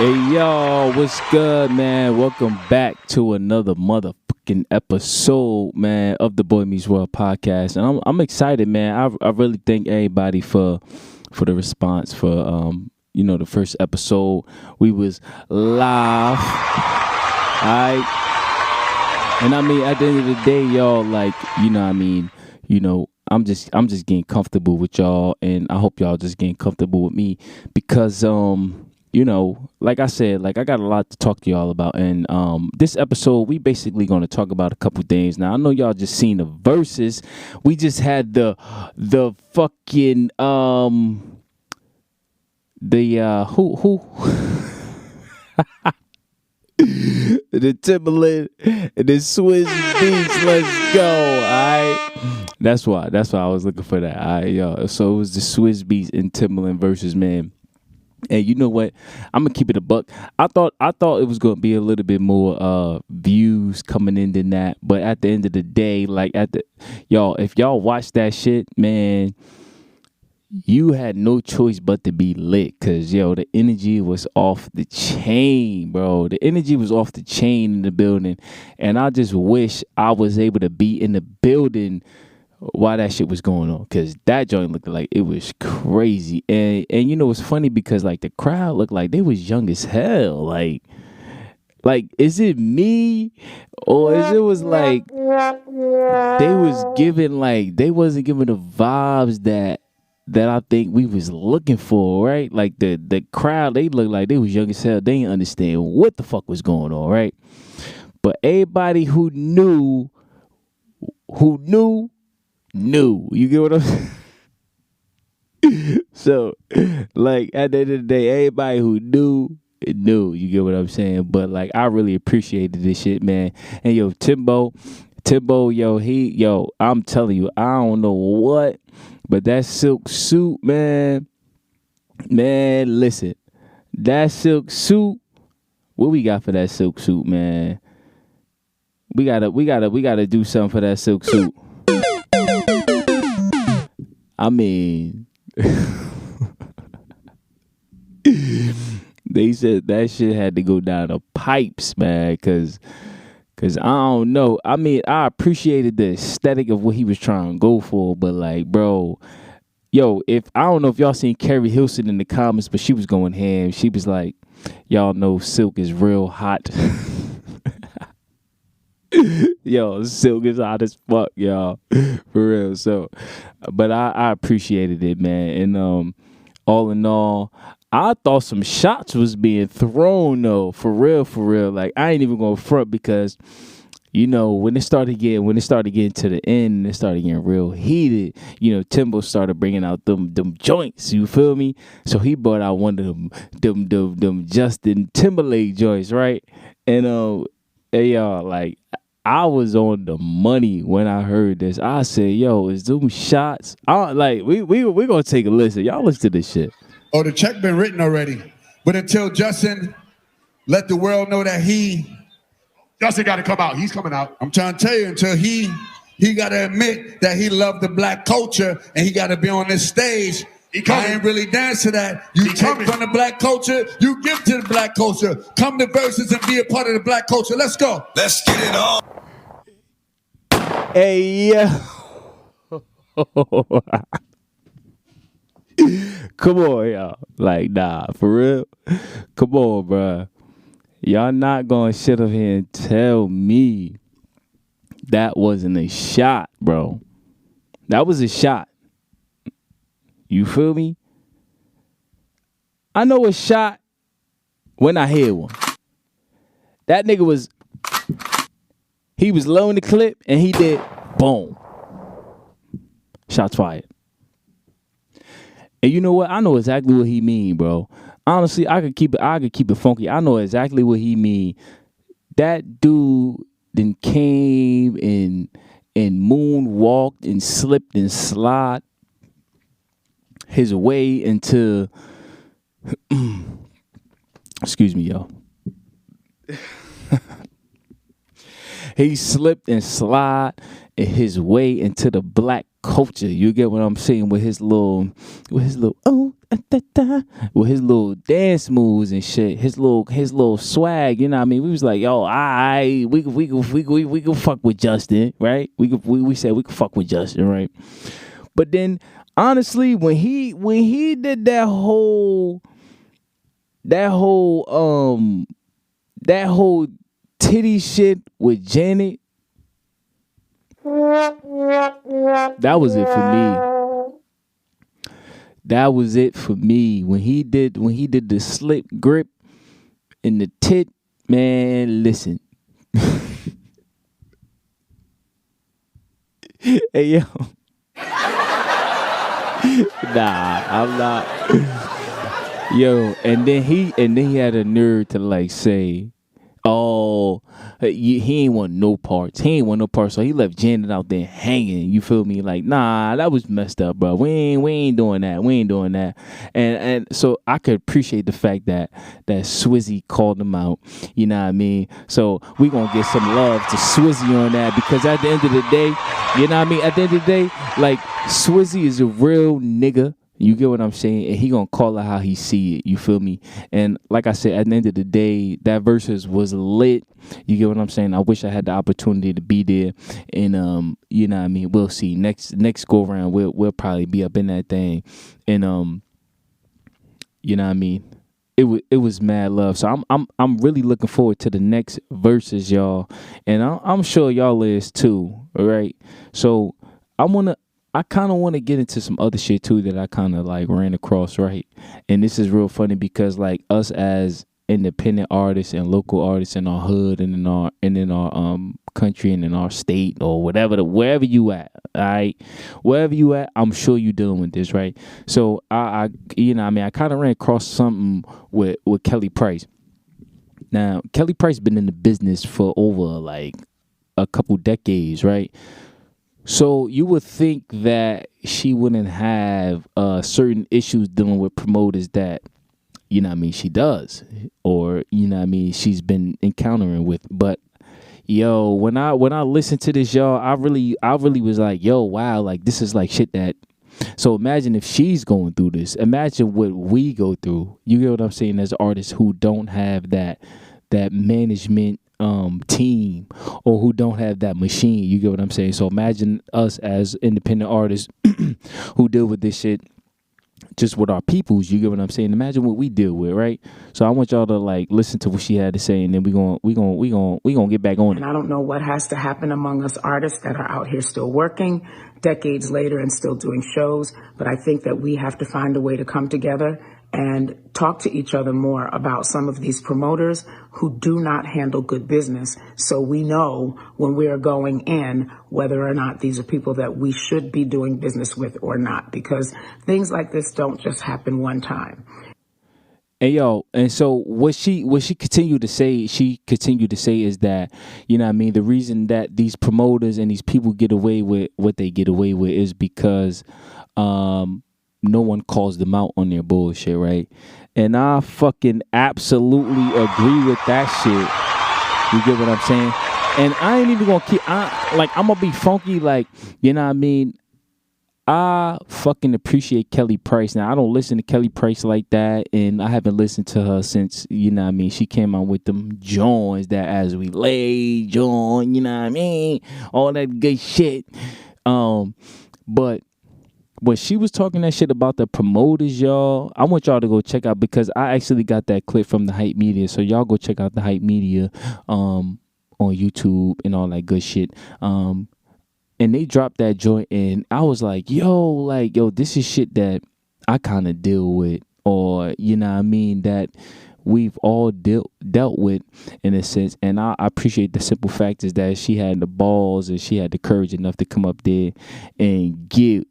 Hey y'all, what's good, man? Welcome back to another motherfucking episode, man, of the B.M.W Podcast, and I'm excited, man. I really thank everybody for the response for the first episode. We was live, alright, and I mean at the end of the day, y'all, like I'm just getting comfortable with y'all, and I hope y'all just getting comfortable with me because like I said, like I got a lot to talk to y'all about. And this episode, we basically going to talk about a couple things. Now, I know y'all just seen the Verzuz. We just had the fucking who the Timberland and the Swiss Beats. Let's go. All right. That's why I was looking for that. All right, y'all. So it was the Swiss Beats and Timberland versus, man. And you know what? I'm gonna keep it a buck. I thought it was gonna be a little bit more views coming in than that. But at the end of the day, like if y'all watch that shit, man, you had no choice but to be lit. Cause the energy was off the chain, bro. The energy was off the chain in the building. And I just wish I was able to be in the building while that shit was going on, because that joint looked like it was crazy. And it's funny because like the crowd looked like they was young as hell. Like is it me, or is it was like they wasn't giving the vibes that I think we was looking for, right? Like the crowd, they looked like they was young as hell. They didn't understand what the fuck was going on, right? But everybody who knew, you get what I'm saying? So, like, at the end of the day, everybody who knew, you get what I'm saying? But, like, I really appreciated this shit, man. And, Timbo, I'm telling you, I don't know what, but that silk suit, man, listen, that silk suit, what we got for that silk suit, man? We gotta do something for that silk suit. I mean, they said that shit had to go down the pipes, man, cause I don't know. I mean, I appreciated the aesthetic of what he was trying to go for, but like, bro, if I don't know if y'all seen Carrie Hilson in the comments, but she was going ham. She was like, y'all know Silk is real hot. Silk is hot as fuck, y'all. For real. So, but I appreciated it, man. And all in all, I thought some shots was being thrown though. For real. Like, I ain't even gonna front because when it started getting to the end and it started getting real heated, Timbo started bringing out them joints, you feel me? So he brought out one of them Justin Timberlake joints, right? And hey, y'all, like, I was on the money when I heard this. I said, is them shots? We gonna take a listen. Y'all listen to this shit. Oh, the check been written already. But until Justin let the world know that Justin got to come out. He's coming out. I'm trying to tell you, until he got to admit that he loved the black culture and he got to be on this stage. I ain't really dance to that. You take from the black culture, you give to the black culture. Come to Verzuz and be a part of the black culture. Let's go. Let's get it on. Hey, come on, y'all. Like, nah, for real. Come on, bruh. Y'all not gonna sit up here and tell me that wasn't a shot, bro. That was a shot. You feel me? I know a shot when I hear one. That nigga was low in the clip and he did boom. Shots fired. And you know what? I know exactly what he mean, bro. Honestly, I could keep it funky. I know exactly what he mean. That dude then came and moonwalked and slipped and slid his way into excuse me, y'all. He slipped and slid his way into the black culture. You get what I'm saying? With his little oh da, da, with his little dance moves and shit, his little swag. You know what I mean? We was like, yo, we could fuck with Justin, right? We said we could fuck with Justin, right? But then honestly, when he did that whole titty shit with Janet, that was it for me. That was it for me. When he did the slip grip in the tit, man, listen. Hey yo. Nah, I'm not. Yo, and then he had a nerve to like say, oh, he ain't want no parts. So he left Janet out there hanging. You feel me? Like, nah, that was messed up, bro. We ain't doing that. And so I could appreciate the fact that Swizzy called him out. You know what I mean? So we gonna get some love to Swizzy on that, because at the end of the day, you know what I mean? At the end of the day, like, Swizzy is a real nigga. You get what I'm saying? And he gonna call it how he see it. You feel me? And like I said, at the end of the day, that Verzuz was lit. You get what I'm saying? I wish I had the opportunity to be there. And you know what I mean? We'll see. Next go around, we'll probably be up in that thing. And you know what I mean? It was mad love. So I'm really looking forward to the next Verzuz, y'all. And I'm sure y'all is too. All right. So I kind of want to get into some other shit too that I kind of like ran across, right? And this is real funny because like us as independent artists and local artists in our hood and in our country and in our state or wherever you at, all right? Wherever you at, I'm sure you dealing with this, right? So I you know, I mean, I kind of ran across something with Kelly Price. Now, Kelly Price been in the business for over like a couple decades, right? So you would think that she wouldn't have certain issues dealing with promoters that, you know what I mean, she does, or, you know what I mean, she's been encountering with. But yo, when I listened to this, y'all, I really was like, yo, wow, like this is like shit that. So imagine if she's going through this. Imagine what we go through. You get what I'm saying? As artists who don't have that management team, or who don't have that machine. You get what I'm saying? So imagine us as independent artists who deal with this shit just with our peoples. You get what I'm saying? Imagine what we deal with, right? So I want y'all to like listen to what she had to say, and then we gonna get back on it. And I don't know what has to happen among us artists that are out here still working decades later and still doing shows, but I think that we have to find a way to come together and talk to each other more about some of these promoters who do not handle good business, so we know when we are going in whether or not these are people that we should be doing business with or not, because things like this don't just happen one time. And yo, and so what she continued to say is that, you know what I mean, the reason that these promoters and these people get away with what they get away with is because no one calls them out on their bullshit, right? And I fucking absolutely agree with that shit. You get what I'm saying? And I ain't even gonna I'm gonna be funky, like, you know what I mean? I fucking appreciate Kelly Price. Now, I don't listen to Kelly Price like that, and I haven't listened to her since, you know what I mean, she came out with them joints that As We Lay, joint, you know what I mean? All that good shit. But when she was talking that shit about the promoters, y'all, I want y'all to go check out, because I actually got that clip from the Hype Media. So y'all go check out the Hype Media on YouTube and all that good shit. And they dropped that joint, and I was like, yo, this is shit that I kind of deal with, or, you know what I mean, that we've all dealt with in a sense. And I appreciate the simple fact is that she had the balls and she had the courage enough to come up there and give.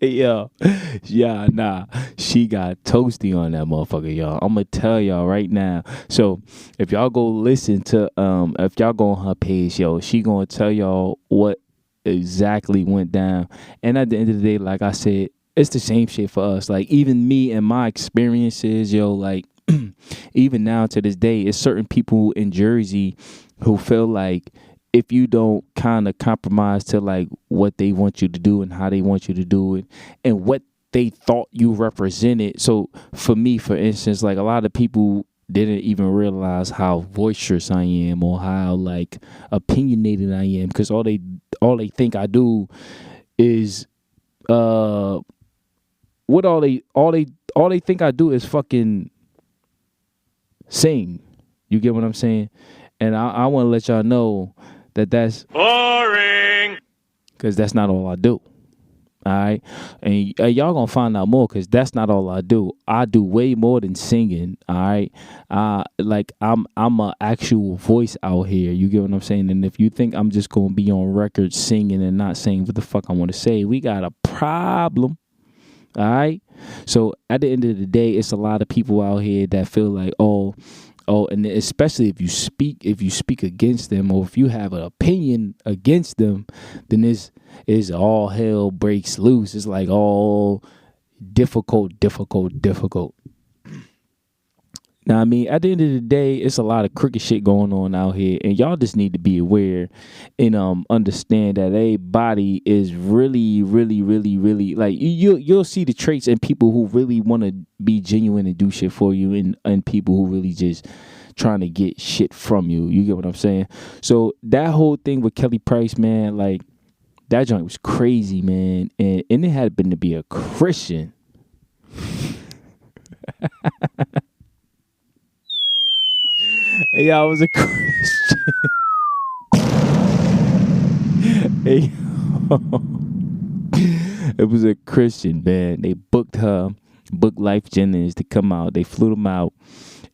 Yo, yeah, nah, she got toasty on that motherfucker, y'all. I'm gonna tell y'all right now. So if y'all go listen to, if y'all go on her page, yo, she gonna tell y'all what exactly went down. And at the end of the day, like I said, it's the same shit for us. Like, even me and my experiences, yo, like, even now to this day, it's certain people in Jersey who feel like if you don't kind of compromise to like what they want you to do and how they want you to do it and what they thought you represented. So for me, for instance, like a lot of people didn't even realize how boisterous I am or how like opinionated I am, because all they think I do is what all they think I do is fucking sing. You get what I'm saying? And I want to let y'all know that that's boring, because that's not all I do. All right, and y'all gonna find out more, because that's not all I do. I do way more than singing. All right, like I'm a actual voice out here. You get what I'm saying? And if you think I'm just gonna be on record singing and not saying what the fuck I want to say, we got a problem. All right. So at the end of the day, it's a lot of people out here that feel like, oh, and especially if you speak against them, or if you have an opinion against them, then is all hell breaks loose. It's like all difficult. Now, I mean, at the end of the day, it's a lot of crooked shit going on out here, and y'all just need to be aware and understand that everybody is really like you'll see the traits in people who really want to be genuine and do shit for you, and people who really just trying to get shit from you. You get what I'm saying? So that whole thing with Kelly Price, man, like that joint was crazy, man, and it had been to be a Christian. Hey, I was a Christian. Hey, it was a Christian, man. They booked Life Jennings to come out. They flew them out.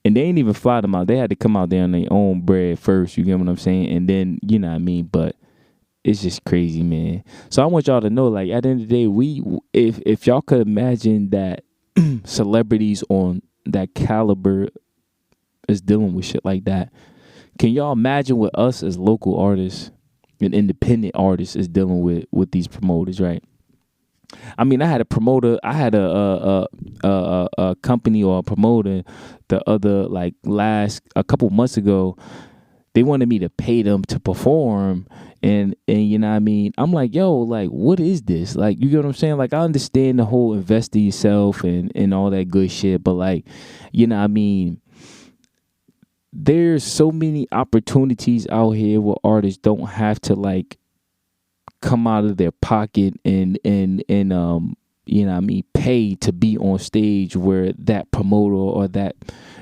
And they ain't even fly them out. They had to come out there on their own bread first. You get what I'm saying? And then, you know what I mean? But it's just crazy, man. So I want y'all to know, like, at the end of the day, if y'all could imagine that celebrities on that caliber is dealing with shit like that, can y'all imagine what us as local artists and independent artists is dealing with these promoters, right? I mean, I had a promoter, I had a company or a promoter a couple months ago. They wanted me to pay them to perform, and you know what I mean? I'm like, yo, like, what is this? Like, you get what I'm saying? Like, I understand the whole invest in yourself and all that good shit, but like, you know what I mean? There's so many opportunities out here where artists don't have to like come out of their pocket and you know what I mean, pay to be on stage where that promoter or that,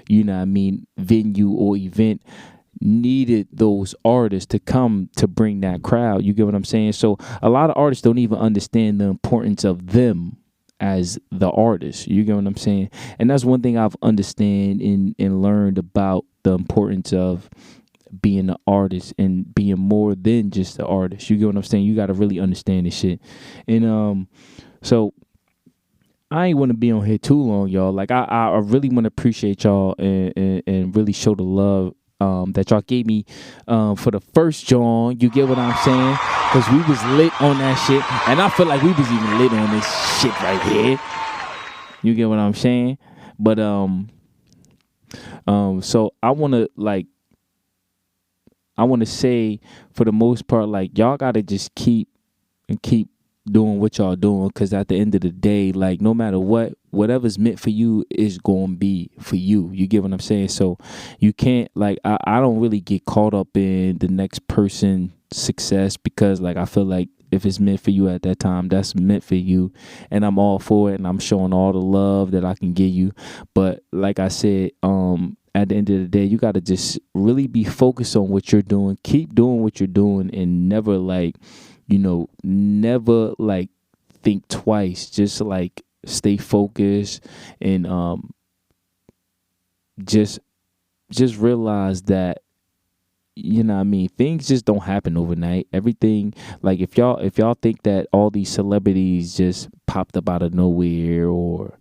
you know what I mean, venue or event needed those artists to come to bring that crowd. You get what I'm saying? So a lot of artists don't even understand the importance of them as the artist. You get what I'm saying? And that's one thing I've understand and learned about the importance of being an artist and being more than just an artist. You get what I'm saying? You got to really understand this shit. And so I ain't want to be on here too long, y'all. Like I really want to appreciate y'all and really show the love that y'all gave me for the first John. You get what I'm saying? Because we was lit on that shit, and I feel like we was even lit on this shit right here. You get what I'm saying? But so I want to say, for the most part, like, y'all gotta just keep doing what y'all doing, because at the end of the day, like, no matter whatever's meant for you is gonna be for you. You get what I'm saying? So you can't, like, I don't really get caught up in the next person's success, because, like, I feel like if it's meant for you at that time, that's meant for you, and I'm all for it, and I'm showing all the love that I can give you. But like I said, at the end of the day, you got to just really be focused on what you're doing. Keep doing what you're doing, and never, like, never like think twice. Just like stay focused, and just realize that, you know what I mean, things just don't happen overnight. Everything, like, if y'all think that all these celebrities just popped up out of nowhere, or,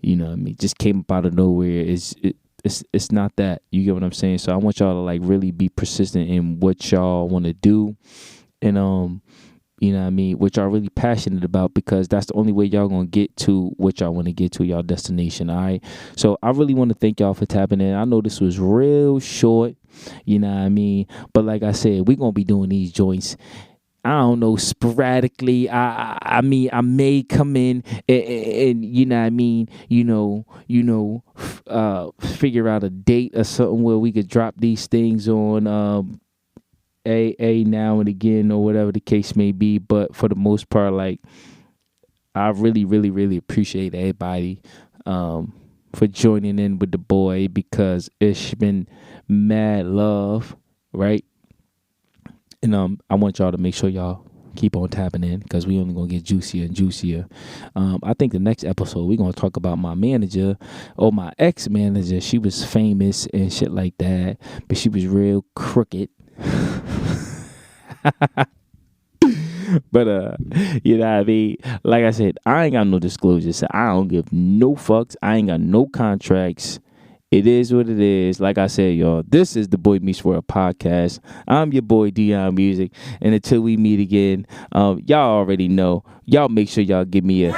you know what I mean, just came up out of nowhere, it's not that. You get what I'm saying? So I want y'all to, like, really be persistent in what y'all want to do, and you know what I mean, what y'all really passionate about, because that's the only way y'all gonna get to what y'all want to get to, y'all destination. All right. So I really want to thank y'all for tapping in. I know this was real short, you know what I mean, but like I said, we're gonna be doing these joints, I don't know, sporadically. I mean, I may come in and you know what I mean, figure out a date or something where we could drop these things on a now and again, or whatever the case may be. But for the most part, like, I really, really, really appreciate everybody for joining in with the boy, because it's been mad love, right? And I want y'all to make sure y'all keep on tapping in, because we only gonna get juicier and juicier. I think the next episode we're gonna talk about my manager, or my ex-manager. She was famous and shit like that, but she was real crooked. But you know what I mean? Like I said, I ain't got no disclosures. So I don't give no fucks. I ain't got no contracts. It is what it is. Like I said, y'all, this is the Boy Meets World podcast. I'm your boy, B.M.W Music. And until we meet again, y'all already know. Y'all make sure y'all give me a